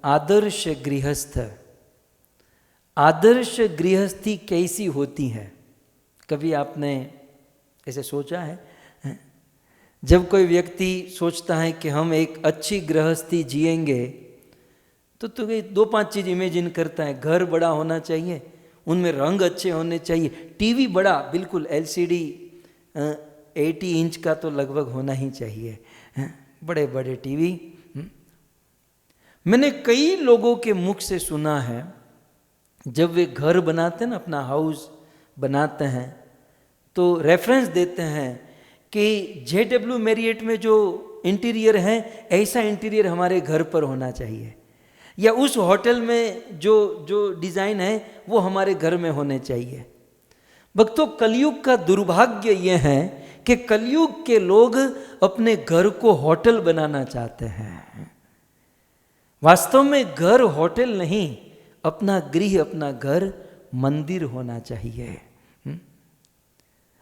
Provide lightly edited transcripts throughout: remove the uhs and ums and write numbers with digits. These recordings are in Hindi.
आदर्श गृहस्थ, आदर्श गृहस्थी कैसी होती है? कभी आपने ऐसे सोचा है? जब कोई व्यक्ति सोचता है कि हम एक अच्छी गृहस्थी जिएंगे तो दो पांच चीज इमेजिन करता है। घर बड़ा होना चाहिए, उनमें रंग अच्छे होने चाहिए, टीवी बड़ा, बिल्कुल एलसीडी 80 इंच का तो लगभग होना ही चाहिए, बड़े बड़े टीवी। मैंने कई लोगों के मुख से सुना है, जब वे घर बनाते हैं ना, अपना हाउस बनाते हैं, तो रेफरेंस देते हैं कि JW मैरियट में जो इंटीरियर है ऐसा इंटीरियर हमारे घर पर होना चाहिए, या उस होटल में जो डिज़ाइन है वो हमारे घर में होने चाहिए। भक्तों, कलयुग का दुर्भाग्य ये है कि कलयुग के लोग अपने घर को होटल बनाना चाहते हैं। वास्तव में घर होटल नहीं, अपना गृह, अपना घर मंदिर होना चाहिए।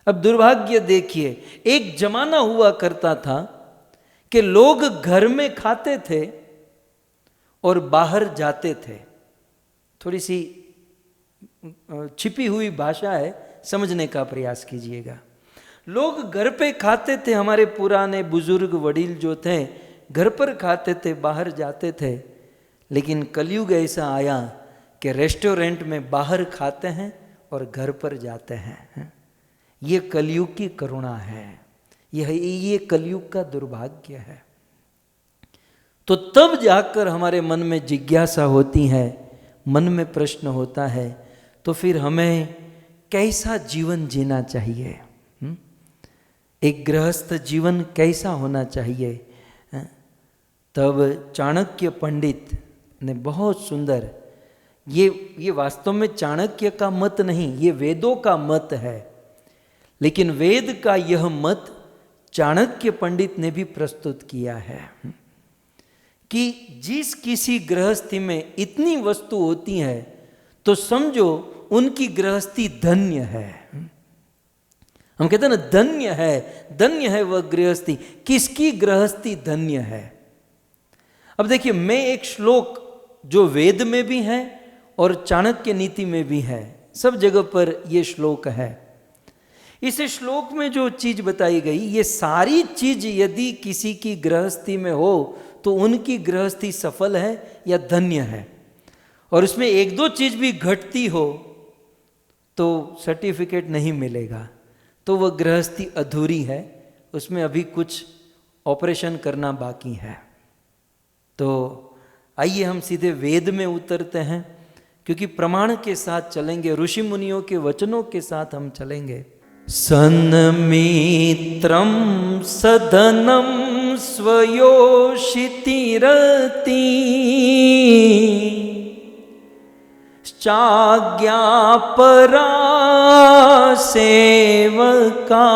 अब दुर्भाग्य देखिए, एक जमाना हुआ करता था कि लोग घर में खाते थे और बाहर जाते थे। थोड़ी सी छिपी हुई भाषा है, समझने का प्रयास कीजिएगा। लोग घर पे खाते थे, हमारे पुराने बुजुर्ग वडील जो थे घर पर खाते थे, बाहर जाते थे। लेकिन कलयुग ऐसा आया कि रेस्टोरेंट में बाहर खाते हैं और घर पर जाते हैं। ये कलयुग की करुणा है, ये कलयुग का दुर्भाग्य है। तो तब जाकर हमारे मन में जिज्ञासा होती है, मन में प्रश्न होता है, तो फिर हमें कैसा जीवन जीना चाहिए? एक गृहस्थ जीवन कैसा होना चाहिए? तब चाणक्य पंडित ने बहुत सुंदर, ये वास्तव में चाणक्य का मत नहीं, ये वेदों का मत है, लेकिन वेद का यह मत चाणक्य पंडित ने भी प्रस्तुत किया है कि जिस किसी गृहस्थी में इतनी वस्तु होती है तो समझो उनकी गृहस्थी धन्य है। हम कहते हैं ना, धन्य है वह गृहस्थी। किसकी गृहस्थी धन्य है? अब देखिए, मैं एक श्लोक जो वेद में भी है और चाणक्य नीति में भी है, सब जगह पर यह श्लोक है। इस श्लोक में जो चीज बताई गई, ये सारी चीज यदि किसी की गृहस्थी में हो तो उनकी गृहस्थी सफल है या धन्य है। और उसमें एक दो चीज भी घटती हो तो सर्टिफिकेट नहीं मिलेगा, तो वह गृहस्थी अधूरी है, उसमें अभी कुछ ऑपरेशन करना बाकी है। तो आइए हम सीधे वेद में उतरते हैं, क्योंकि प्रमाण के साथ चलेंगे, ऋषि मुनियों के वचनों के साथ हम चलेंगे। सन्मित्रं सदनं स्वयोषितिरति चाज्ञापरा सेवका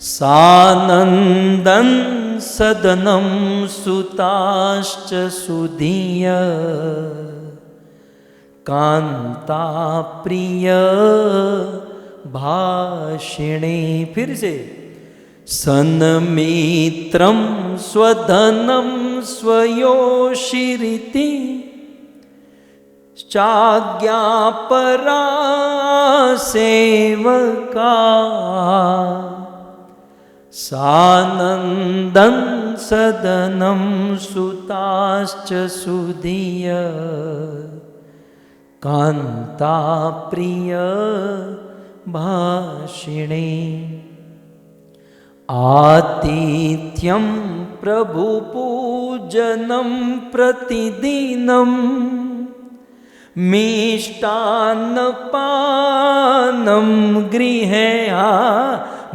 सानन्दं सदनं सुताश्च सुधीय कांता प्रिय भाषिणे। फिर से, सन्मित्रं स्वधनं स्वयोषिरिति चाज्ञापरा सेवका सानन्दं सदनं सुताश्च सुधीय कांता प्रिय भाषिणे। आतिथ्यं प्रभु पूजनं प्रतिदिनं मिष्टान्नपानं गृहे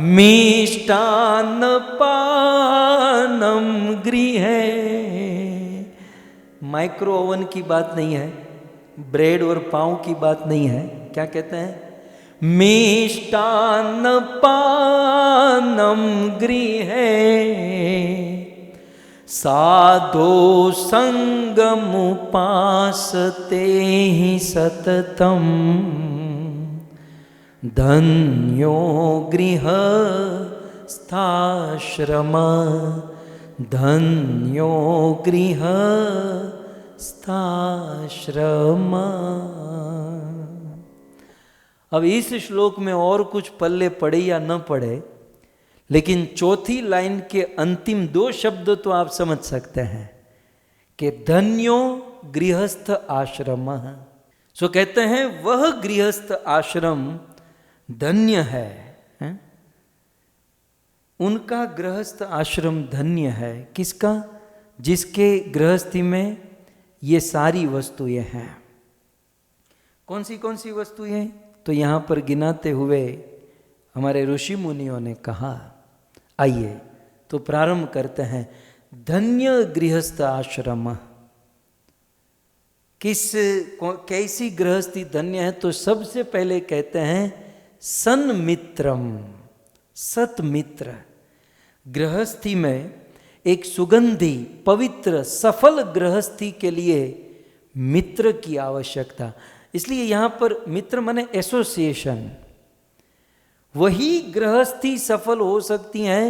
मिष्टान्नपानं गृहे। माइक्रो ओवन की बात नहीं है, ब्रेड और पाव की बात नहीं है। क्या कहते हैं? मिष्टान्नपानं गृहे साधो संगमुपासते हि सततं धन्यो गृहस्थाश्रम धन्यो गृहस्थाश्रम। अब इस श्लोक में और कुछ पल्ले पड़े या न पड़े, लेकिन चौथी लाइन के अंतिम दो शब्द तो आप समझ सकते हैं कि धन्यो गृहस्थ आश्रम। सो कहते हैं वह गृहस्थ आश्रम धन्य है, उनका गृहस्थ आश्रम धन्य है। किसका? जिसके गृहस्थी में ये सारी वस्तुएं हैं। कौन सी वस्तुएं? तो यहाँ पर गिनाते हुए हमारे ऋषि मुनियों ने कहा। आइए तो प्रारंभ करते हैं। धन्य गृहस्थ आश्रम। कैसी गृहस्थी धन्य है? तो सबसे पहले कहते हैं सन्मित्रम, सतमित्र। गृहस्थी में एक सुगंधी, पवित्र, सफल गृहस्थी के लिए मित्र की आवश्यकता। इसलिए यहां पर मित्र माने एसोसिएशन। वही गृहस्थी सफल हो सकती है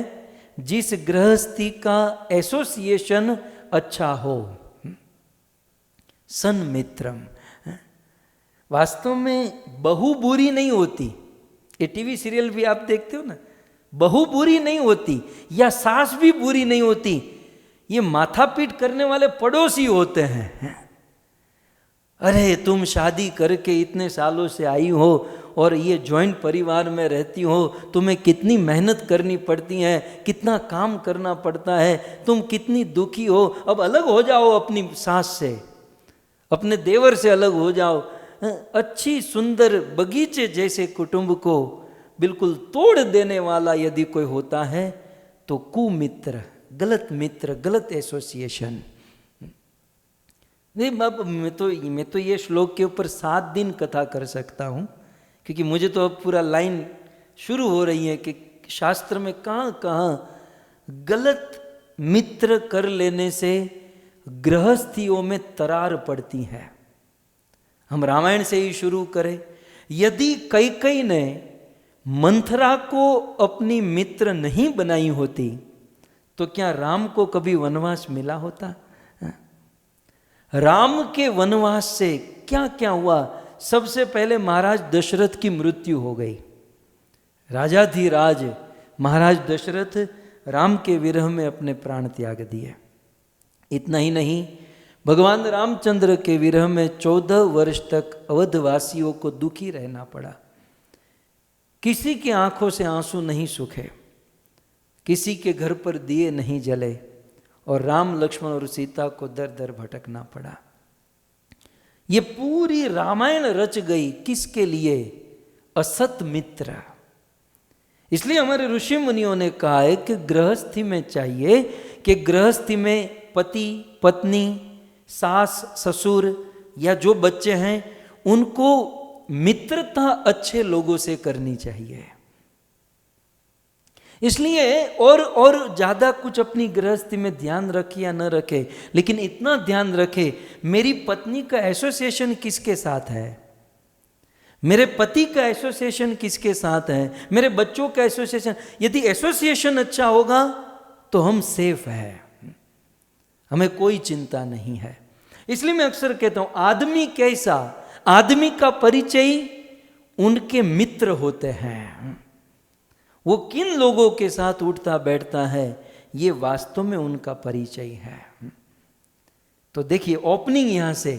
जिस गृहस्थी का एसोसिएशन अच्छा हो। सन्मित्रम। वास्तव में बहू बुरी नहीं होती। ये टीवी सीरियल भी आप देखते हो ना, बहू बुरी नहीं होती या सास भी बुरी नहीं होती। ये माथापीट करने वाले पड़ोसी होते हैं। अरे तुम शादी करके इतने सालों से आई हो और ये जॉइंट परिवार में रहती हो, तुम्हें कितनी मेहनत करनी पड़ती है, कितना काम करना पड़ता है, तुम कितनी दुखी हो। अब अलग हो जाओ अपनी सास से, अपने देवर से अलग हो जाओ। अच्छी सुंदर बगीचे जैसे कुटुंब को बिल्कुल तोड़ देने वाला यदि कोई होता है तो कुमित्र, गलत मित्र, गलत एसोसिएशन। नहीं बाप, मैं तो ये श्लोक के ऊपर 7 दिन कथा कर सकता हूँ, क्योंकि मुझे तो अब पूरा लाइन शुरू हो रही है कि शास्त्र में कहाँ कहाँ गलत मित्र कर लेने से गृहस्थियों में तरार पड़ती है। हम रामायण से ही शुरू करें। यदि कैकेयी ने मंथरा को अपनी मित्र नहीं बनाई होती तो क्या राम को कभी वनवास मिला होता? राम के वनवास से क्या क्या हुआ? सबसे पहले महाराज दशरथ की मृत्यु हो गई। राजाधिराज महाराज दशरथ राम के विरह में अपने प्राण त्याग दिए। इतना ही नहीं, भगवान रामचंद्र के विरह में 14 वर्ष तक अवधवासियों को दुखी रहना पड़ा। किसी की आंखों से आंसू नहीं सूखे, किसी के घर पर दिए नहीं जले, और राम, लक्ष्मण और सीता को दर दर भटकना पड़ा। ये पूरी रामायण रच गई किसके लिए? असत मित्र। इसलिए हमारे ऋषि मुनियों ने कहा है कि गृहस्थी में चाहिए कि गृहस्थी में पति, पत्नी, सास, ससुर या जो बच्चे हैं उनको मित्रता अच्छे लोगों से करनी चाहिए। इसलिए और ज्यादा कुछ अपनी गृहस्थी में ध्यान रखे या न रखे, लेकिन इतना ध्यान रखे मेरी पत्नी का एसोसिएशन किसके साथ है, मेरे पति का एसोसिएशन किसके साथ है, मेरे बच्चों का एसोसिएशन। यदि एसोसिएशन अच्छा होगा तो हम सेफ है, हमें कोई चिंता नहीं है। इसलिए मैं अक्सर कहता हूं आदमी कैसा, आदमी का परिचय उनके मित्र होते हैं। वो किन लोगों के साथ उठता बैठता है ये वास्तव में उनका परिचय है। तो देखिए ओपनिंग यहां से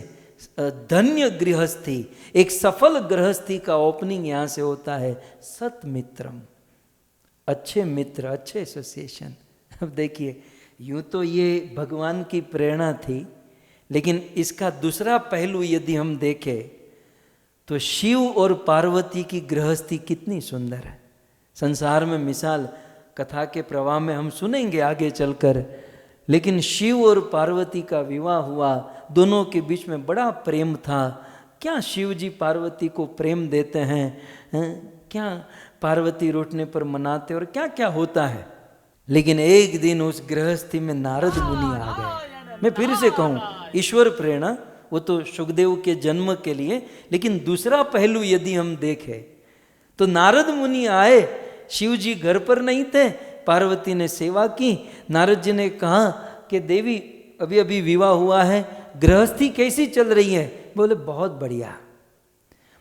धन्य गृहस्थी, एक सफल गृहस्थी का ओपनिंग यहां से होता है सतमित्रम, अच्छे मित्र, अच्छे एसोसिएशन। अब देखिए यूं तो ये भगवान की प्रेरणा थी, लेकिन इसका दूसरा पहलू यदि हम देखें तो शिव और पार्वती की गृहस्थी कितनी सुंदर है। संसार में मिसाल कथा के प्रवाह में हम सुनेंगे आगे चलकर, लेकिन शिव और पार्वती का विवाह हुआ, दोनों के बीच में बड़ा प्रेम था। क्या शिव जी पार्वती को प्रेम देते हैं, क्या पार्वती रूठने पर मनाते और क्या क्या होता है। लेकिन एक दिन उस गृहस्थी में नारद मुनि आ गए। मैं फिर से कहूँ ईश्वर प्रेरणा, वो तो सुखदेव के जन्म के लिए, लेकिन दूसरा पहलू यदि हम देखें तो नारद मुनि आए, शिव जी घर पर नहीं थे, पार्वती ने सेवा की। नारद जी ने कहा कि देवी अभी अभी विवाह हुआ है, गृहस्थी कैसी चल रही है? बोले बहुत बढ़िया।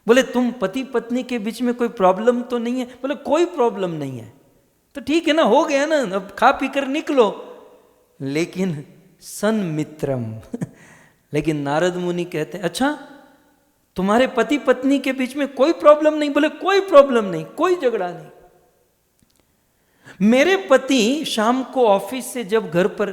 बोले तुम पति पत्नी के बीच में कोई प्रॉब्लम तो नहीं है? बोले कोई प्रॉब्लम नहीं है। तो ठीक है ना, हो गया ना, अब खा पी कर निकलो। लेकिन सन्मित्रम लेकिन नारद मुनि कहते हैं अच्छा तुम्हारे पति पत्नी के बीच में कोई प्रॉब्लम नहीं? बोले कोई प्रॉब्लम नहीं, कोई झगड़ा नहीं। मेरे पति शाम को ऑफिस से जब घर पर,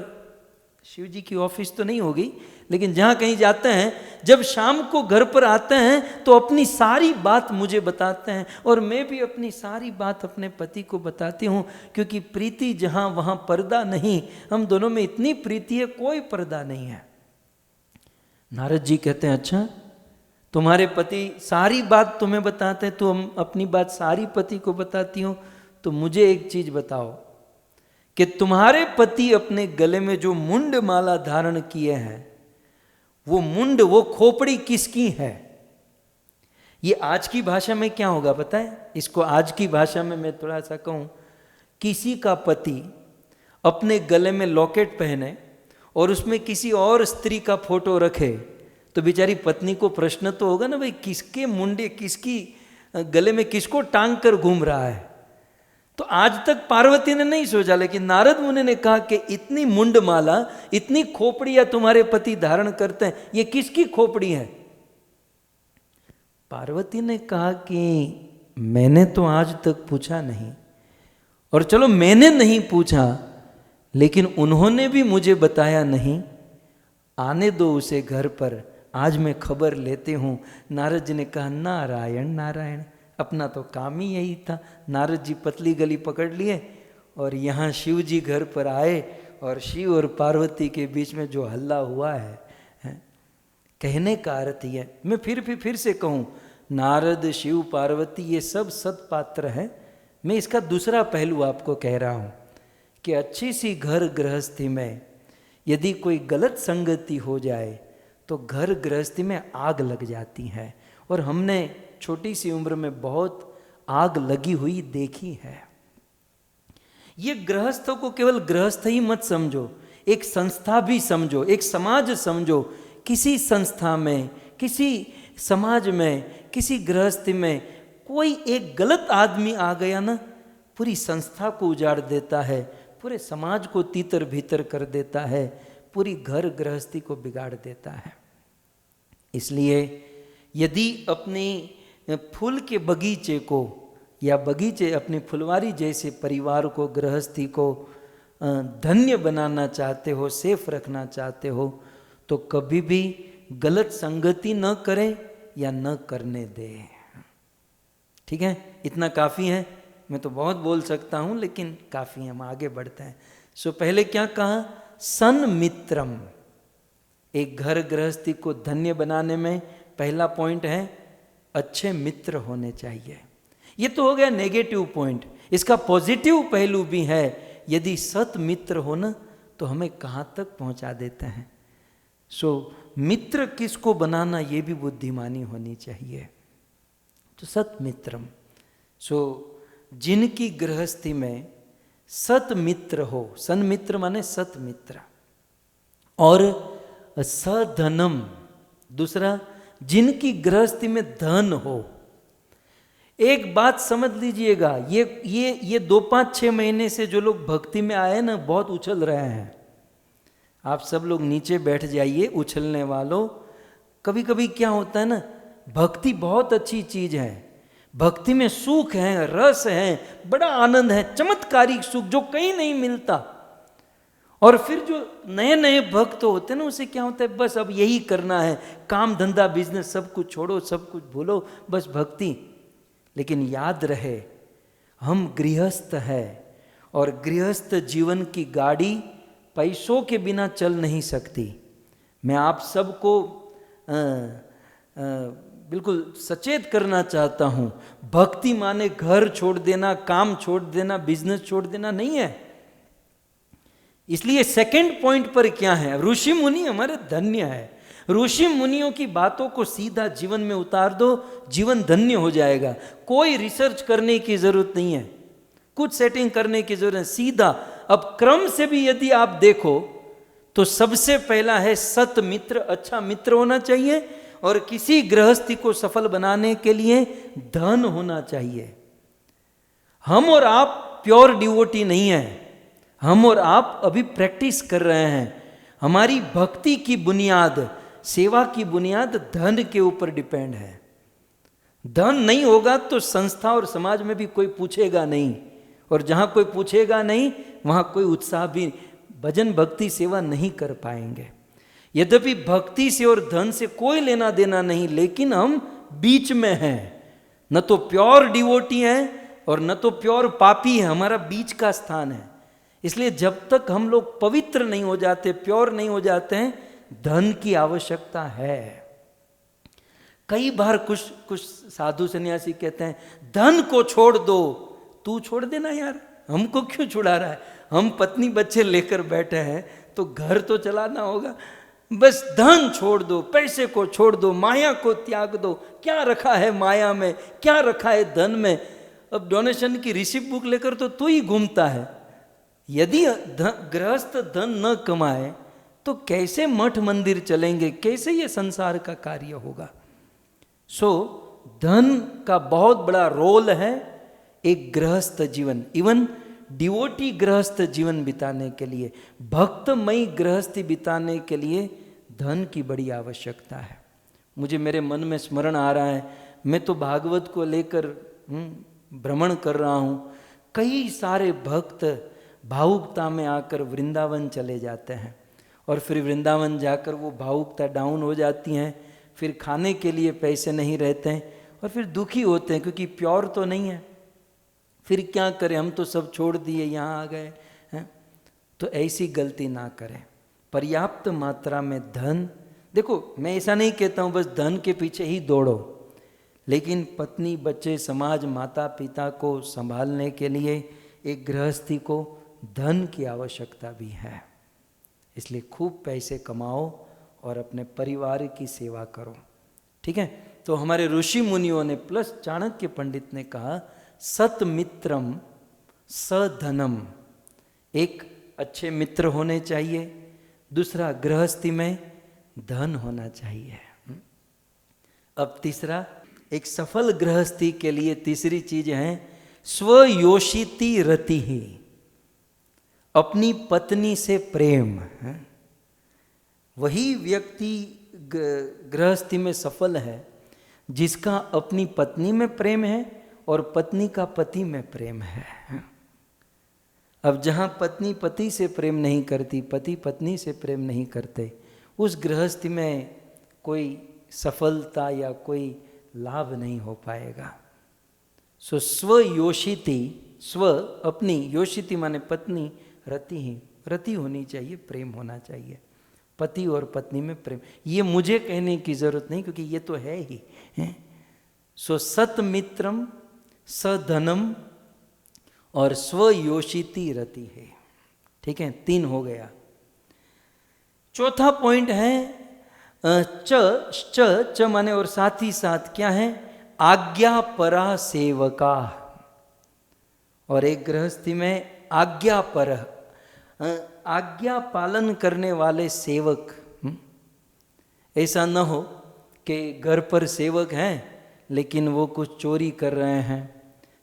शिव जी की ऑफिस तो नहीं होगी लेकिन जहां कहीं जाते हैं, जब शाम को घर पर आते हैं तो अपनी सारी बात मुझे बताते हैं और मैं भी अपनी सारी बात अपने पति को बताती हूं, क्योंकि प्रीति जहां वहां पर्दा नहीं। हम दोनों में इतनी प्रीति है, कोई पर्दा नहीं है। नारद जी कहते हैं अच्छा तुम्हारे पति सारी बात तुम्हें बताते हैं, तुम अपनी बात सारी पति को बताती हो, तो मुझे एक चीज बताओ कि तुम्हारे पति अपने गले में जो मुंड माला धारण किए हैं, वो मुंड, वो खोपड़ी किसकी है? ये आज की भाषा में क्या होगा पता है? इसको आज की भाषा में मैं थोड़ा सा कहूं, किसी का पति अपने गले में लॉकेट पहने और उसमें किसी और स्त्री का फोटो रखे तो बेचारी पत्नी को प्रश्न तो होगा ना, भाई किसके मुंडे, किसकी गले में किसको टांग कर घूम रहा है। तो आज तक पार्वती ने नहीं सोचा, लेकिन नारद मुनि ने कहा कि इतनी मुंड माला, इतनी खोपड़ियां तुम्हारे पति धारण करते हैं, ये किसकी खोपड़ी है? पार्वती ने कहा कि मैंने तो आज तक पूछा नहीं, और चलो मैंने नहीं पूछा लेकिन उन्होंने भी मुझे बताया नहीं। आने दो उसे घर पर, आज मैं खबर लेती हूं। नारद जी ने कहा नारायण नारायण, अपना तो काम ही यही था। नारद जी पतली गली पकड़ लिए और यहाँ शिव जी घर पर आए और शिव और पार्वती के बीच में जो हल्ला हुआ है, कहने का अर्थ ये, मैं फिर से कहूँ, नारद शिव पार्वती ये सब सत्पात्र है। मैं इसका दूसरा पहलू आपको कह रहा हूँ कि अच्छी सी घर गृहस्थी में यदि कोई गलत संगति हो जाए तो घर गृहस्थी में आग लग जाती है, और हमने छोटी सी उम्र में बहुत आग लगी हुई देखी है। ये गृहस्थों को केवल गृहस्थ ही मत समझो, एक संस्था भी समझो, एक समाज समझो। किसी संस्था में, किसी समाज में, किसी गृहस्थी में कोई एक गलत आदमी आ गया ना, पूरी संस्था को उजाड़ देता है, पूरे समाज को तीतर भीतर कर देता है, पूरी घर गृहस्थी को बिगाड़ देता है। इसलिए यदि अपनी फूल के बगीचे को या बगीचे, अपनी फुलवारी जैसे परिवार को, गृहस्थी को धन्य बनाना चाहते हो, सेफ रखना चाहते हो, तो कभी भी गलत संगति न करें या न करने दें। ठीक है, इतना काफ़ी है। मैं तो बहुत बोल सकता हूँ लेकिन काफ़ी है, हम आगे बढ़ते हैं। सो पहले क्या कहा? सन्मित्रम। एक घर गृहस्थी को धन्य बनाने में पहला पॉइंट है अच्छे मित्र होने चाहिए। ये तो हो गया नेगेटिव पॉइंट। इसका पॉजिटिव पहलू भी है, यदि सत मित्र हो ना तो हमें कहाँ तक पहुँचा देते हैं। सो मित्र किसको बनाना, ये भी बुद्धिमानी होनी चाहिए। तो सत मित्रम, सो जिनकी गृहस्थी में सत मित्र हो, सन्मित्र माने सत मित्र, और सधनम, दूसरा जिनकी गृहस्थी में धन हो। एक बात समझ लीजिएगा, ये 2-5-6 महीने से जो लोग भक्ति में आए ना, बहुत उछल रहे हैं। आप सब लोग नीचे बैठ जाइए उछलने वालों। कभी कभी क्या होता है ना, भक्ति बहुत अच्छी चीज है, भक्ति में सुख है, रस है, बड़ा आनंद है, चमत्कारिक सुख जो कहीं नहीं मिलता। और फिर जो नए नए भक्त होते हैं ना, उसे क्या होता है, बस अब यही करना है, काम धंधा बिजनेस सब कुछ छोड़ो, सब कुछ भूलो, बस भक्ति। लेकिन याद रहे हम गृहस्थ है, और गृहस्थ जीवन की गाड़ी पैसों के बिना चल नहीं सकती। मैं आप सबको बिल्कुल सचेत करना चाहता हूँ, भक्ति माने घर छोड़ देना, काम छोड़ देना, बिजनेस छोड़ देना नहीं है। इसलिए सेकंड पॉइंट पर क्या है, ऋषि मुनि हमारे धन्य है। ऋषि मुनियों की बातों को सीधा जीवन में उतार दो, जीवन धन्य हो जाएगा। कोई रिसर्च करने की जरूरत नहीं है, कुछ सेटिंग करने की जरूरत है, सीधा। अब क्रम से भी यदि आप देखो तो सबसे पहला है सत मित्र, अच्छा मित्र होना चाहिए, और किसी गृहस्थी को सफल बनाने के लिए धन होना चाहिए। हम और आप प्योर डिवोटी नहीं है, हम और आप अभी प्रैक्टिस कर रहे हैं। हमारी भक्ति की बुनियाद, सेवा की बुनियाद धन के ऊपर डिपेंड है। धन नहीं होगा तो संस्था और समाज में भी कोई पूछेगा नहीं, और जहां कोई पूछेगा नहीं वहां कोई उत्साह भी, भजन भक्ति सेवा नहीं कर पाएंगे। यद्यपि भक्ति से और धन से कोई लेना देना नहीं, लेकिन हम बीच में हैं, न तो प्योर डिवोटी हैं और न तो प्योर पापी है, हमारा बीच का स्थान है। इसलिए जब तक हम लोग पवित्र नहीं हो जाते, प्योर नहीं हो जाते हैं, धन की आवश्यकता है। कई बार कुछ साधु सन्यासी कहते हैं धन को छोड़ दो। तू छोड़ देना यार, हमको क्यों छुड़ा रहा है? हम पत्नी बच्चे लेकर बैठे हैं तो घर तो चलाना होगा। बस धन छोड़ दो, पैसे को छोड़ दो, माया को त्याग दो। क्या रखा है माया में, क्या रखा है धन में? अब डोनेशन की रिसिप्ट बुक लेकर तो तू ही घूमता है। यदि गृहस्थ धन न कमाए तो कैसे मठ मंदिर चलेंगे, कैसे ये संसार का कार्य होगा? सो धन का बहुत बड़ा रोल है एक गृहस्थ जीवन, इवन डिवोटी गृहस्थ जीवन बिताने के लिए, भक्तमयी गृहस्थी बिताने के लिए धन की बड़ी आवश्यकता है। मुझे मेरे मन में स्मरण आ रहा है, मैं तो भागवत को लेकर भ्रमण कर रहा हूँ। कई सारे भक्त भावुकता में आकर वृंदावन चले जाते हैं, और फिर वृंदावन जाकर वो भावुकता डाउन हो जाती हैं, फिर खाने के लिए पैसे नहीं रहते हैं, और फिर दुखी होते हैं क्योंकि प्योर तो नहीं है। फिर क्या करें, हम तो सब छोड़ दिए, यहाँ आ गए हैं। तो ऐसी गलती ना करें। पर्याप्त मात्रा में धन, देखो मैं ऐसा नहीं कहता हूँ बस धन के पीछे ही दौड़ो, लेकिन पत्नी बच्चे समाज माता पिता को संभालने के लिए एक गृहस्थी को धन की आवश्यकता भी है। इसलिए खूब पैसे कमाओ और अपने परिवार की सेवा करो, ठीक है। तो हमारे ऋषि मुनियों ने प्लस चाणक्य पंडित ने कहा सतमित्रम सधनम, एक अच्छे मित्र होने चाहिए, दूसरा गृहस्थी में धन होना चाहिए। अब तीसरा, एक सफल गृहस्थी के लिए तीसरी चीज है स्वयोषिति रति ही, अपनी पत्नी से प्रेम। वही व्यक्ति गृहस्थी में सफल है जिसका अपनी पत्नी में प्रेम है और पत्नी का पति में प्रेम है। अब जहाँ पत्नी पति से प्रेम नहीं करती, पति पत्नी से प्रेम नहीं करते, उस गृहस्थी में कोई सफलता या कोई लाभ नहीं हो पाएगा। सो स्वयोषिति, स्व अपनी, योषिति माने पत्नी, रति ही, रति होनी चाहिए, प्रेम होना चाहिए, पति और पत्नी में प्रेम। ये मुझे कहने की जरूरत नहीं क्योंकि ये तो है ही है। सो सतमित्रम सधनम और स्वयोषिति रति है, ठीक है। 3 हो गया। चौथा पॉइंट है च माने और साथ ही साथ क्या है, आज्ञा परा सेवका। और एक गृहस्थी में आज्ञा पर, आज्ञा पालन करने वाले सेवक। ऐसा न हो कि घर पर सेवक हैं लेकिन वो कुछ चोरी कर रहे हैं,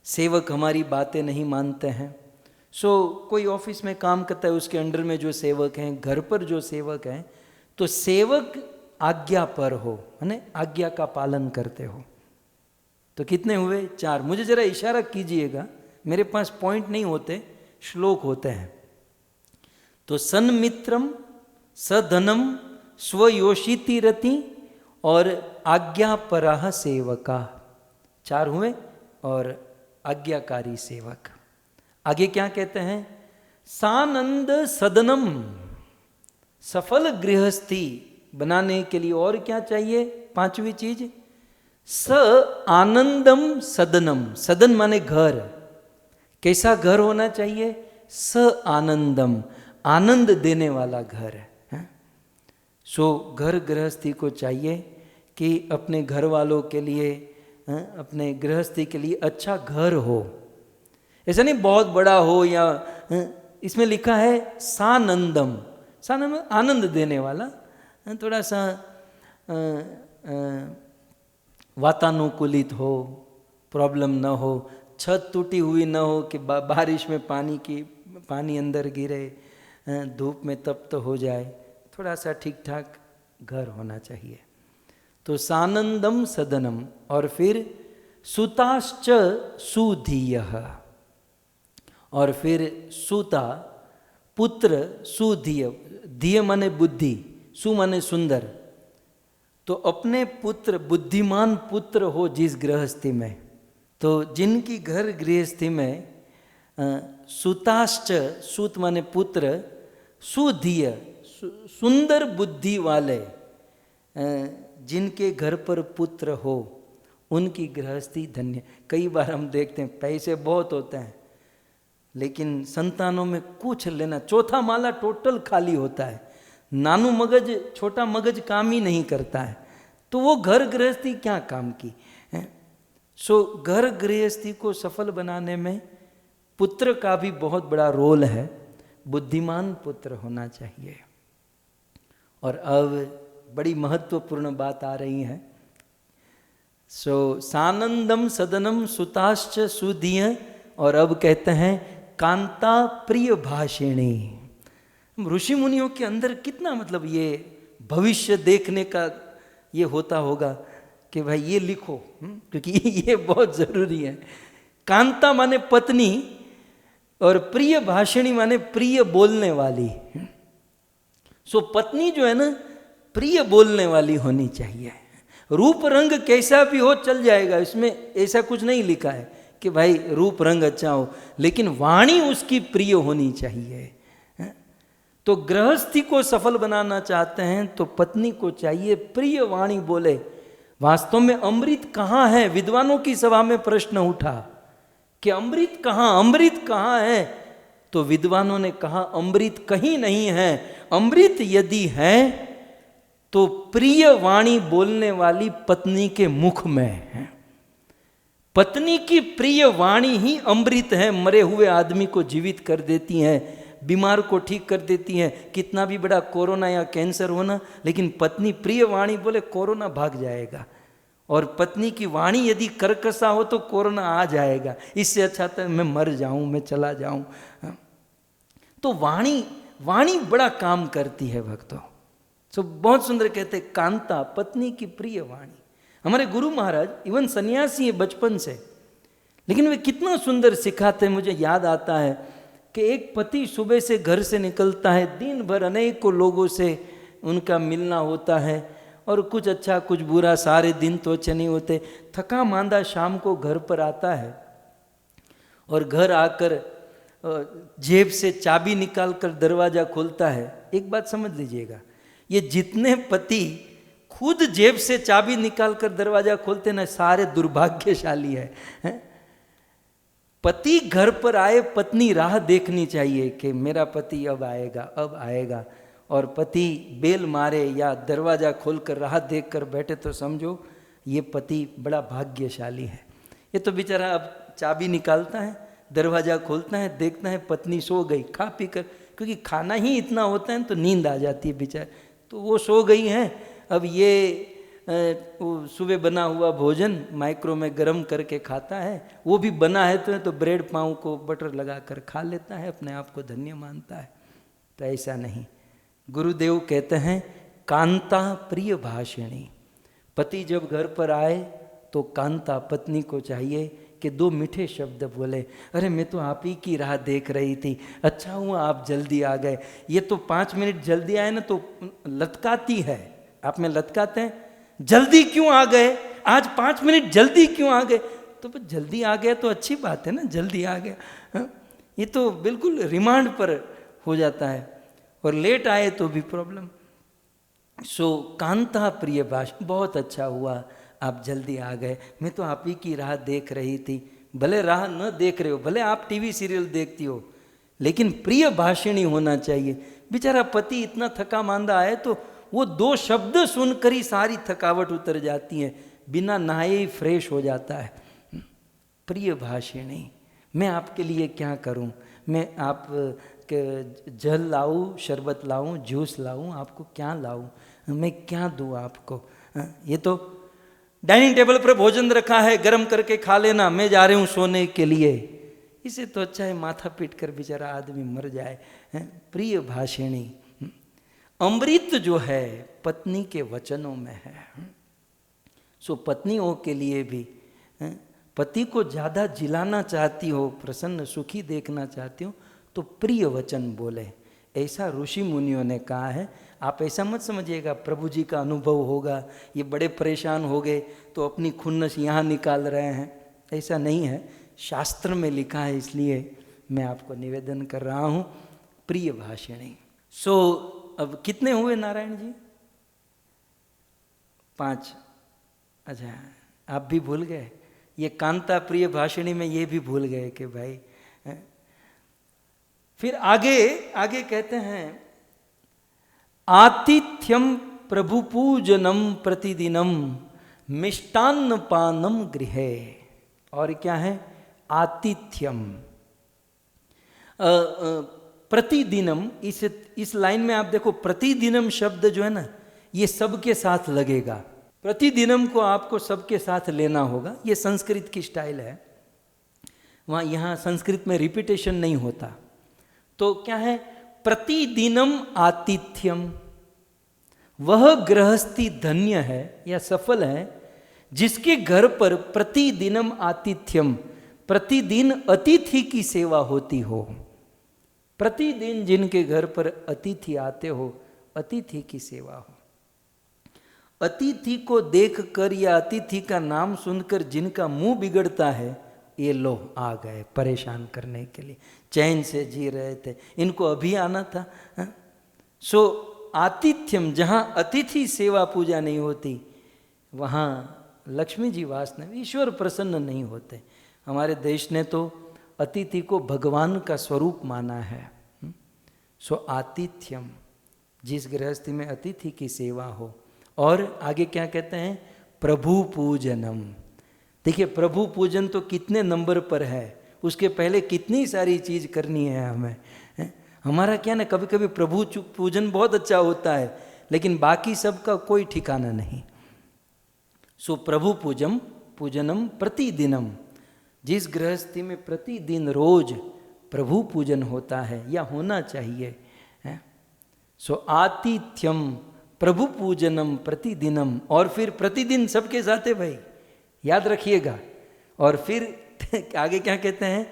सेवक हमारी बातें नहीं मानते हैं। सो कोई ऑफिस में काम करता है, उसके अंडर में जो सेवक हैं, घर पर जो सेवक हैं, तो सेवक आज्ञा पर हो, है ना, आज्ञा का पालन करते हो। तो कितने हुए? 4। मुझे जरा इशारा कीजिएगा, मेरे पास पॉइंट नहीं होते, श्लोक होते हैं। तो सन्मित्रम सधनम स्वयोषिति रति और आज्ञापराह सेवका, 4 हुए, और आज्ञाकारी सेवक। आगे क्या कहते हैं, सानंद सदनम, सफल गृहस्थी बनाने के लिए और क्या चाहिए? 5वीं चीज, स आनंदम सदनम। सदन माने घर, कैसा घर होना चाहिए? स आनंदम, आनंद देने वाला घर है। सो घर गृहस्थी को चाहिए कि अपने घर वालों के लिए, अपने गृहस्थी के लिए अच्छा घर हो। ऐसा नहीं बहुत बड़ा हो या, इसमें लिखा है सानंदम, सानंद आनंद देने वाला, थोड़ा सा वातानुकूलित हो, प्रॉब्लम ना हो, छत टूटी हुई ना हो कि बारिश में पानी अंदर गिरे, धूप में तप्त हो जाए, थोड़ा सा ठीक ठाक घर होना चाहिए। तो सानंदम सदनम, और फिर सुताश्च सुधीयः, और फिर सुता पुत्र सुधीय, धीय माने बुद्धि, सु माने सुंदर, तो अपने पुत्र, बुद्धिमान पुत्र हो जिस गृहस्थी में, तो जिनकी घर गृहस्थी में सुताश्च, सुत माने पुत्र, सुधीय सुंदर बुद्धि वाले जिनके घर पर पुत्र हो, उनकी गृहस्थी धन्य। कई बार हम देखते हैं पैसे बहुत होते हैं लेकिन संतानों में कुछ लेना, चौथा माला टोटल खाली होता है, नानू मगज, छोटा मगज काम ही नहीं करता है, तो वो घर गृहस्थी क्या काम की है। सो घर गृहस्थी को सफल बनाने में पुत्र का भी बहुत बड़ा रोल है, बुद्धिमान पुत्र होना चाहिए। और अब बड़ी महत्वपूर्ण बात आ रही है। सो सानंदम सदनम सुताश्च सुधीय, और अब कहते हैं कांता प्रिय भाषिणी। ऋषि मुनियों के अंदर कितना मतलब ये भविष्य देखने का ये होता होगा कि भाई ये लिखो, क्योंकि ये बहुत जरूरी है। कांता माने पत्नी और प्रिय भाषिणी माने प्रिय बोलने वाली। सो पत्नी जो है ना प्रिय बोलने वाली होनी चाहिए। रूप रंग कैसा भी हो चल जाएगा, इसमें ऐसा कुछ नहीं लिखा है कि भाई रूप रंग अच्छा हो, लेकिन वाणी उसकी प्रिय होनी चाहिए। तो गृहस्थी को सफल बनाना चाहते हैं तो पत्नी को चाहिए प्रिय वाणी बोले। वास्तव में अमृत कहाँ है? विद्वानों की सभा में प्रश्न उठा कि अमृत कहाँ है? तो विद्वानों ने कहा अमृत कहीं नहीं है, अमृत यदि है तो प्रिय वाणी बोलने वाली पत्नी के मुख में है। पत्नी की प्रिय वाणी ही अमृत है, मरे हुए आदमी को जीवित कर देती है, बीमार को ठीक कर देती है। कितना भी बड़ा कोरोना या कैंसर होना, लेकिन पत्नी प्रिय वाणी बोले कोरोना भाग जाएगा, और पत्नी की वाणी यदि कर्कशा हो तो कोरोना आ जाएगा। इससे अच्छा तो मैं मर जाऊं, मैं चला जाऊं। तो वाणी बड़ा काम करती है भक्तों। तो बहुत सुंदर कहते हैं कांता, पत्नी की प्रिय वाणी। हमारे गुरु महाराज इवन सन्यासी है बचपन से, लेकिन वे कितना सुंदर सिखाते हैं। मुझे याद आता है कि एक पति सुबह से घर से निकलता है, दिन भर अनेकों लोगों से उनका मिलना होता है, और कुछ अच्छा कुछ बुरा, सारे दिन तो अच्छे नहीं होते, थका मांदा शाम को घर पर आता है, और घर आकर जेब से चाबी निकाल कर दरवाजा खोलता है। एक बात समझ लीजिएगा, ये जितने पति खुद जेब से चाबी निकाल कर दरवाजा खोलते ना, सारे दुर्भाग्यशाली है। पति घर पर आए, पत्नी राह देखनी चाहिए कि मेरा पति अब आएगा, और पति बेल मारे या दरवाजा खोलकर राह देख कर बैठे तो समझो ये पति बड़ा भाग्यशाली है। ये तो बेचारा अब चाबी निकालता है, दरवाजा खोलता है, देखता है पत्नी सो गई खा पी कर, क्योंकि खाना ही इतना होता है तो नींद आ जाती है बेचारा, तो वो सो गई हैं। अब ये सुबह बना हुआ भोजन माइक्रो में गर्म करके खाता है, वो भी बना है तो ब्रेड पाव को बटर लगा कर खा लेता है, अपने आप को धन्य मानता है। तो ऐसा नहीं, गुरुदेव कहते हैं कांता प्रिय भाषिणी। पति जब घर पर आए तो कांता पत्नी को चाहिए कि दो मीठे शब्द बोले, अरे मैं तो आप ही की राह देख रही थी, अच्छा हुआ आप जल्दी आ गए। ये तो 5 मिनट जल्दी आए ना तो लटकाती है, आप में लटकाते हैं, जल्दी क्यों आ गए, आज 5 मिनट जल्दी क्यों आ गए? तो जल्दी आ गया तो अच्छी बात है ना, जल्दी आ गया। हाँ? ये तो बिल्कुल रिमांड पर हो जाता है, और लेट आए तो भी प्रॉब्लम। सो कांता प्रिय भाषा, बहुत अच्छा हुआ आप जल्दी आ गए, मैं तो आप ही की राह देख रही थी। भले राह न देख रहे हो, भले आप टीवी सीरियल देखती हो, लेकिन प्रिय भाषिणी होना चाहिए। बेचारा पति इतना थका मांदा है तो वो 2 शब्द सुनकर ही सारी थकावट उतर जाती है, बिना नहाए ही फ्रेश हो जाता है। प्रिय भाषिणी, मैं आपके लिए क्या करूं, मैं आप के जल लाऊं, शरबत लाऊं, जूस लाऊं, आपको क्या लाऊं, मैं क्या दूं आपको। ये तो डाइनिंग टेबल पर भोजन रखा है, गर्म करके खा लेना, मैं जा रही हूं सोने के लिए। इसे तो अच्छा है माथा पीट कर बेचारा आदमी मर जाए। प्रिय भाषिणी, अमृत जो है पत्नी के वचनों में है। सो पत्नियों के लिए भी, पति को ज़्यादा जिलाना चाहती हो, प्रसन्न सुखी देखना चाहती हो, तो प्रिय वचन बोले। ऐसा ऋषि मुनियों ने कहा है। आप ऐसा मत समझिएगा प्रभु जी का अनुभव होगा, ये बड़े परेशान हो गए तो अपनी खुन्नस यहाँ निकाल रहे हैं, ऐसा नहीं है। शास्त्र में लिखा है, इसलिए मैं आपको निवेदन कर रहा हूँ। प्रिय भाषिणी। सो अब कितने हुए नारायण जी? 5। अच्छा, आप भी भूल गए। ये कांता प्रिय भाषिणी में ये भी भूल गए कि भाई। फिर आगे कहते हैं, आतिथ्यम प्रभु पूजनम प्रतिदिनम मिष्टान्न पानम गृहे। और क्या है? आतिथ्यम। प्रतिदिनम, इस लाइन में आप देखो, प्रतिदिनम शब्द जो है ना, ये सबके साथ लगेगा। प्रतिदिनम को आपको सबके साथ लेना होगा। ये संस्कृत की स्टाइल है, वहाँ यहाँ संस्कृत में रिपीटेशन नहीं होता। तो क्या है? प्रतिदिनम आतिथ्यम। वह गृहस्थी धन्य है या सफल है जिसके घर पर प्रतिदिनम आतिथ्यम, प्रतिदिन अतिथि की सेवा होती हो। प्रतिदिन जिनके घर पर अतिथि आते हो, अतिथि की सेवा हो। अतिथि को देखकर या अतिथि का नाम सुनकर जिनका मुंह बिगड़ता है, ये लो आ गए परेशान करने के लिए, चैन से जी रहे थे, इनको अभी आना था। सो आतिथ्यम, जहाँ अतिथि सेवा पूजा नहीं होती, वहाँ लक्ष्मी जी वास नहीं, ईश्वर प्रसन्न नहीं होते। हमारे देश ने तो अतिथि को भगवान का स्वरूप माना है। सो आतिथ्यम, जिस गृहस्थी में अतिथि की सेवा हो। और आगे क्या कहते हैं? प्रभु पूजनम। देखिए, प्रभु पूजन तो कितने नंबर पर है, उसके पहले कितनी सारी चीज करनी है हमें। हमारा क्या ना, कभी कभी प्रभु पूजन बहुत अच्छा होता है, लेकिन बाकी सबका कोई ठिकाना नहीं। सो प्रभु पूजनम प्रतिदिनम, जिस गृहस्थी में प्रतिदिन रोज प्रभु पूजन होता है या होना चाहिए। सो आतिथ्यम प्रभु पूजनम प्रतिदिनम। और फिर प्रतिदिन सबके साथ है भाई, याद रखिएगा। और फिर आगे क्या कहते हैं?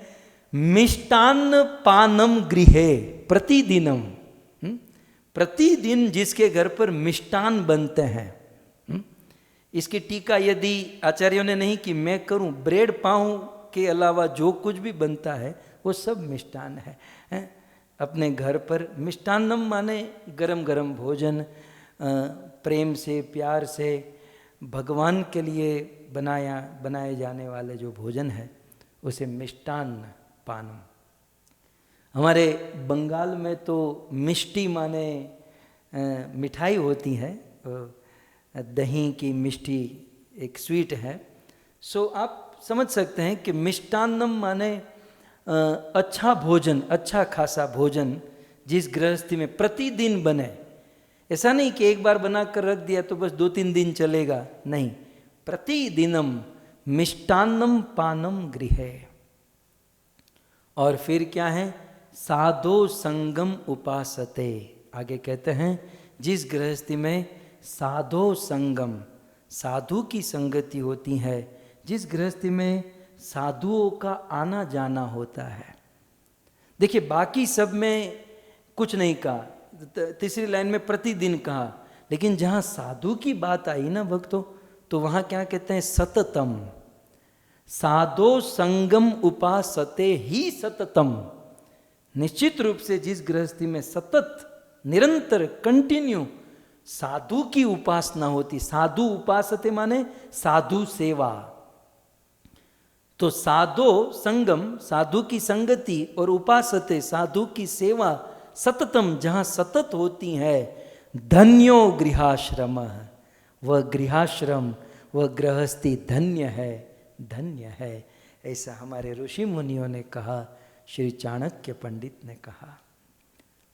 मिष्टान्न पानम गृहे प्रतिदिनम। प्रतिदिन जिसके घर पर मिष्टान बनते हैं। इसकी टीका यदि आचार्यों ने नहीं कि मैं करूं, ब्रेड पाव के अलावा जो कुछ भी बनता है वो सब मिष्टान है। अपने घर पर मिष्टान्नम माने गरम गरम भोजन, प्रेम से प्यार से भगवान के लिए बनाए जाने वाले जो भोजन है उसे मिष्टान्न पानम। हमारे बंगाल में तो मिष्टी माने मिठाई होती है, दही की मिष्टी एक स्वीट है। सो आप समझ सकते हैं कि मिष्टान्नम माने अच्छा भोजन, अच्छा खासा भोजन जिस गृहस्थी में प्रतिदिन बने। ऐसा नहीं कि एक बार बना कर रख दिया तो बस 2-3 दिन चलेगा, नहीं, प्रतिदिनम मिष्टान्नम पानम गृहे। और फिर क्या है? साधो संगम उपासते। आगे कहते हैं, जिस गृहस्थी में साधो संगम, साधु की संगति होती है, जिस गृहस्थी में साधुओं का आना जाना होता है। देखिए, बाकी सब में कुछ नहीं कहा, तीसरी लाइन में प्रतिदिन कहा, लेकिन जहाँ साधु की बात आई ना भक्तों, तो वहाँ क्या कहते हैं? सततम। साधो संगम उपासते ही सततम। निश्चित रूप से जिस गृहस्थी में सतत, निरंतर, कंटिन्यू साधु की उपासना होती, साधु उपासते माने साधु सेवा। तो साधो संगम, साधु की संगति, और उपासते, साधु की सेवा, सततम, जहाँ सतत होती है। धन्यो गृहाश्रम, वह गृहाश्रम, वह गृहस्थी धन्य है, धन्य है। ऐसा हमारे ऋषि मुनियों ने कहा, श्री चाणक्य पंडित ने कहा।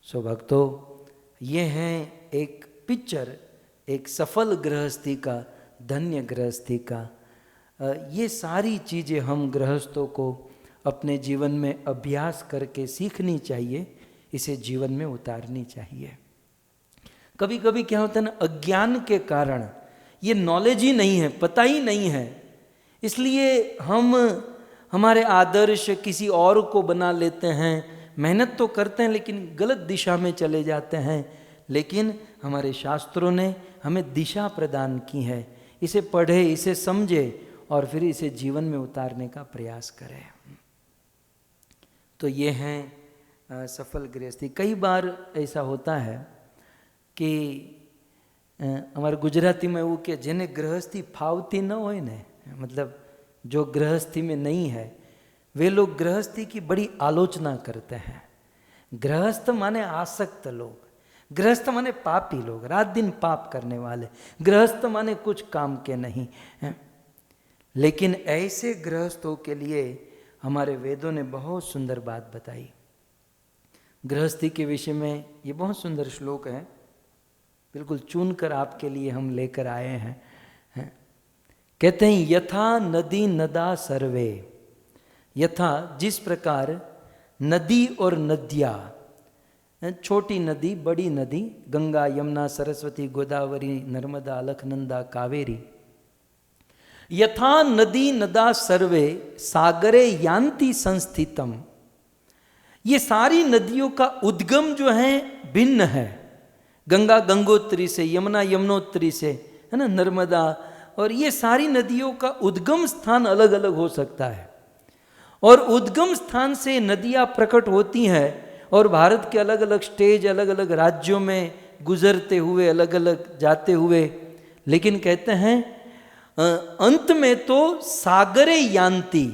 सो भक्तों, ये हैं एक पिक्चर एक सफल गृहस्थी का, धन्य गृहस्थी का। ये सारी चीज़ें हम गृहस्थों को अपने जीवन में अभ्यास करके सीखनी चाहिए, इसे जीवन में उतारनी चाहिए। कभी कभी क्या होता है ना, अज्ञान के कारण ये नॉलेज ही नहीं है, पता ही नहीं है, इसलिए हम हमारे आदर्श किसी और को बना लेते हैं, मेहनत तो करते हैं लेकिन गलत दिशा में चले जाते हैं। लेकिन हमारे शास्त्रों ने हमें दिशा प्रदान की है, इसे पढ़े, इसे समझे और फिर इसे जीवन में उतारने का प्रयास करें। तो ये हैं सफल गृहस्थी। कई बार ऐसा होता है कि हमारे गुजराती में वो कि जेने गृहस्थी फावती न हो ने, मतलब जो गृहस्थी में नहीं है, वे लोग गृहस्थी की बड़ी आलोचना करते हैं। गृहस्थ माने आसक्त लोग, गृहस्थ माने पापी लोग, रात दिन पाप करने वाले, गृहस्थ माने कुछ काम के नहीं हैं। लेकिन ऐसे गृहस्थों के लिए हमारे वेदों ने बहुत सुंदर बात बताई। गृहस्थी के विषय में ये बहुत सुंदर श्लोक है, बिल्कुल चुनकर आपके लिए हम लेकर आए हैं। कहते हैं, यथा नदी नदा सर्वे, यथा जिस प्रकार नदी और नदियाँ, छोटी नदी बड़ी नदी, गंगा यमुना सरस्वती गोदावरी नर्मदा अलकनंदा कावेरी, यथा नदी नदा सर्वे सागरे यान्ति संस्थितम। ये सारी नदियों का उद्गम जो है भिन्न है, गंगा गंगोत्री से, यमुना यमुनोत्री से, है ना, नर्मदा, और ये सारी नदियों का उद्गम स्थान अलग अलग हो सकता है। और उद्गम स्थान से नदियाँ प्रकट होती हैं और भारत के अलग अलग स्टेज, अलग अलग राज्यों में गुजरते हुए, अलग अलग जाते हुए, लेकिन कहते हैं अंत में तो सागरे यान्ति।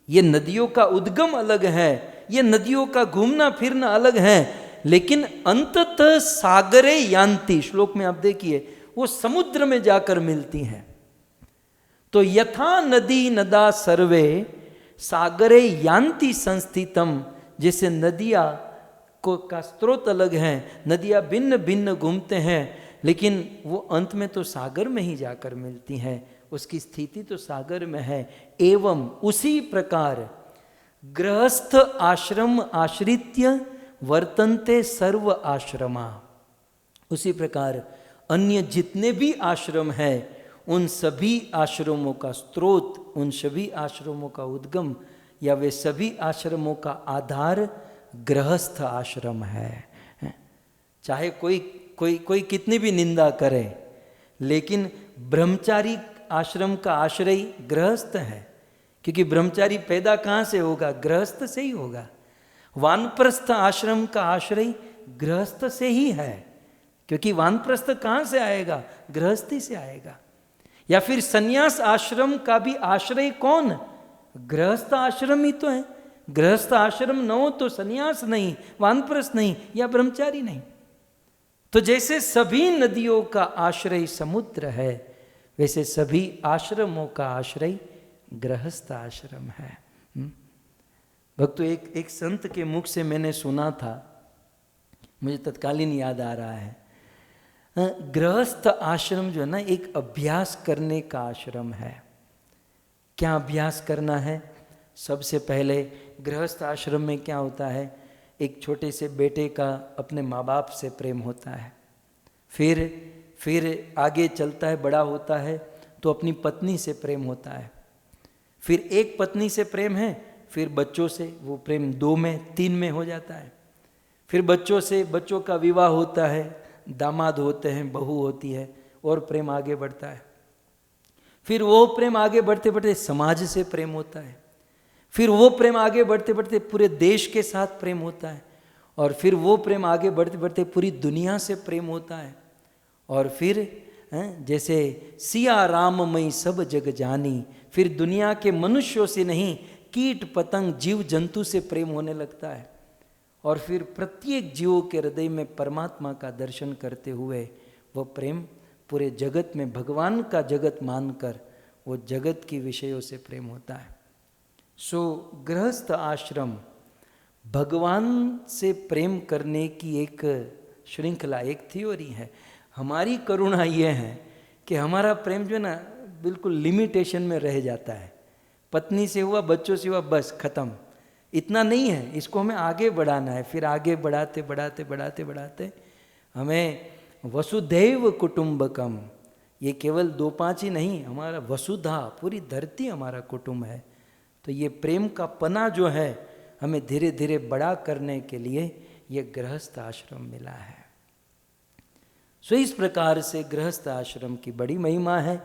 ये नदियों का उद्गम अलग है, ये नदियों का घूमना फिरना अलग है, लेकिन अंततः सागरे यान्ति, श्लोक में आप देखिए, वो समुद्र में जाकर मिलती हैं। तो यथा नदी नदा सर्वे सागरे यान्ति संस्थितम, जैसे नदियाँ को का स्रोत अलग है, नदियाँ भिन्न भिन्न घूमते हैं, लेकिन वो अंत में तो सागर में ही जाकर मिलती हैं, उसकी स्थिति तो सागर में है। एवं उसी प्रकार गृहस्थ आश्रम आश्रित्य वर्तन्ते सर्व आश्रमा, उसी प्रकार अन्य जितने भी आश्रम हैं, उन सभी आश्रमों का स्रोत, उन सभी आश्रमों का उद्गम, या वे सभी आश्रमों का आधार गृहस्थ आश्रम है। चाहे कोई कितनी भी निंदा करे, लेकिन ब्रह्मचारी आश्रम का आश्रय गृहस्थ है, क्योंकि ब्रह्मचारी पैदा कहाँ से होगा? गृहस्थ से ही होगा। वानप्रस्थ आश्रम का आश्रय गृहस्थ से ही है, क्योंकि वानप्रस्थ कहाँ से आएगा? गृहस्थी से आएगा। या फिर सन्यास आश्रम का भी आश्रय कौन? गृहस्थ आश्रम ही तो है। गृहस्थ आश्रम न हो तो सन्यास नहीं, वानप्रस्थ नहीं, या ब्रह्मचारी नहीं। तो जैसे सभी नदियों का आश्रय समुद्र है, वैसे सभी आश्रमों का आश्रय गृहस्थ आश्रम है। भक्तों, एक संत के मुख से मैंने सुना था, मुझे तत्कालीन याद आ रहा है। गृहस्थ आश्रम जो है ना, एक अभ्यास करने का आश्रम है। क्या अभ्यास करना है? सबसे पहले गृहस्थ आश्रम में क्या होता है, एक छोटे से बेटे का अपने माँ बाप से प्रेम होता है, फिर आगे चलता है, बड़ा होता है तो अपनी पत्नी से प्रेम होता है, फिर एक पत्नी से प्रेम है, फिर बच्चों से, वो प्रेम 2 में 3 में हो जाता है, फिर बच्चों का विवाह होता है, दामाद होते हैं, बहू होती है, और प्रेम आगे बढ़ता है। फिर वो प्रेम आगे बढ़ते बढ़ते समाज से प्रेम होता है, फिर वो प्रेम आगे बढ़ते बढ़ते पूरे देश के साथ प्रेम होता है, और फिर वो प्रेम आगे बढ़ते बढ़ते पूरी दुनिया से प्रेम होता है, और फिर जैसे सिया राममयी सब जग जानी, फिर दुनिया के मनुष्यों से नहीं, कीट पतंग जीव जंतु से प्रेम होने लगता है, और फिर प्रत्येक जीवों के हृदय में परमात्मा का दर्शन करते हुए वो प्रेम पूरे जगत में भगवान का जगत मानकर वो जगत की विषयों से प्रेम होता है। सो गृहस्थ आश्रम भगवान से प्रेम करने की एक श्रृंखला, एक थ्योरी है। हमारी करुणा ये है कि हमारा प्रेम जो है ना बिल्कुल लिमिटेशन में रह जाता है। पत्नी से हुआ, बच्चों से हुआ, बस खत्म। इतना नहीं है, इसको हमें आगे बढ़ाना है। फिर आगे बढ़ाते बढ़ाते बढ़ाते बढ़ाते हमें वसुधैव कुटुंबकम, ये केवल 2-5 ही नहीं, हमारा वसुधा, पूरी धरती हमारा कुटुंब है। तो ये प्रेम का पना जो है हमें धीरे धीरे बड़ा करने के लिए ये गृहस्थ आश्रम मिला है। सो इस प्रकार से गृहस्थ आश्रम की बड़ी महिमा है।